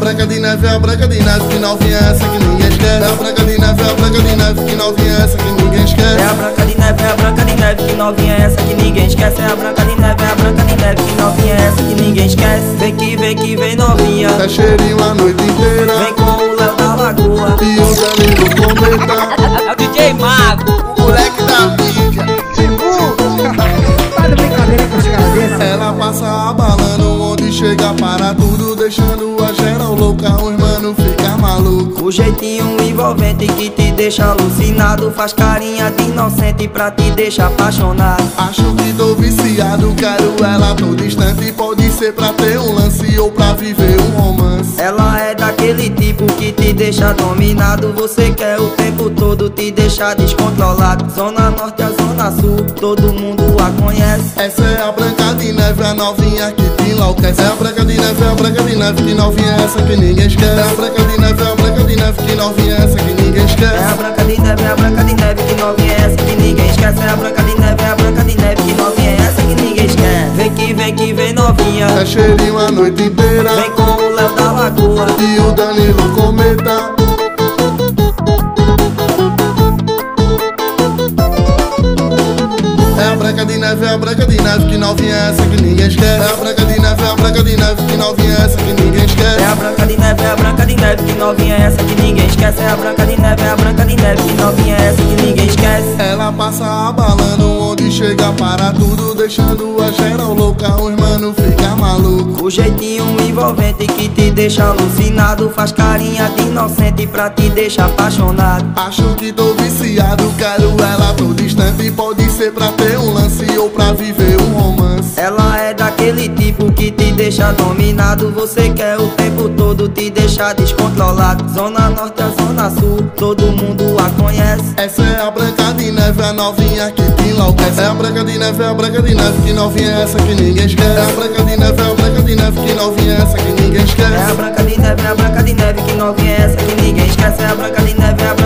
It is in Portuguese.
Branca de Neve, a Branca de Neve, que novinha é essa que ninguém esquece. É a Branca de Neve, a Branca de Neve, que novinha é essa que ninguém esquece. É a Branca de Neve, é a Branca de Neve, que novinha é essa que ninguém esquece. É a Branca de Neve, é a Branca de Neve, que novinha é essa que ninguém esquece. Vem que vem novinha, é cheirinho a noite inteira. vem com o Léo da Lagoa e o Danilo Cometa. É o DJ Mago, o moleque da mídia. Para de brincadeira com os caras desse. Ela passa abalando, onde chega para tudo, deixando a geral louca, os mano fica maluco. O jeitinho envolvente que te deixa alucinado, faz carinha de inocente pra te deixar apaixonado. Acho que tô viciado, quero ela todo instante. Pode ser pra ter um lance ou pra viver um romance. Ela é daquele tipo que te deixa dominado. Você quer o tempo todo te deixar descontrolado. Zona Norte a Zona Sul, todo mundo a conhece. Essa é a Branca de Neve, a novinha que te enlouquece. É a Branca de Neve, é a Branca de Neve, que novinha é essa que ninguém esquece. É a Branca de Neve, é a Branca de Neve, que novinha é essa que ninguém esquece. É a Branca de Neve, é a Branca de Neve, que novinha é essa que ninguém esquece. É a Branca de Neve, é a Branca de Neve, que novinha é essa que ninguém esquece. Vem que vem novinha, é cheirinho a noite inteira. vem com o Léo da Lagoa e o Danilo Cometa. É a Branca de Neve, é a Branca de Neve, que novinha é essa que ninguém esquece. É a Branca de Neve, é a Branca de Neve, que novinha é essa que ninguém esquece. É a Branca de Neve, é a Branca de Neve, que novinha é essa que ninguém esquece. É a Branca de Neve, é a Branca de Neve, que novinha é essa que ninguém esquece. Ela passa abalando, onde chega para tudo, deixando a geral louca, os mano fica maluco. O jeitinho envolvente que te deixa alucinado, faz carinha de inocente pra te deixar apaixonado. Acho que tô viciado, quero ela todo instante. Pode ser pra ter um lance ou pra viver um romance. Ela é daquele tipo que te deixa dominado. Você quer o tempo todo te deixar descontrolado. Zona Norte a Zona Sul, todo mundo a conhece. Essa é a Branca de Neve, a novinha que te enlouquece. É a Branca de Neve, é a Branca de Neve, que novinha é essa que ninguém esquece. É a Branca de Neve, é a Branca de Neve, que novinha é essa que ninguém esquece. É a Branca de Neve, é a Branca de Neve, que novinha é essa que ninguém esquece. É a Branca de Neve, é a Branca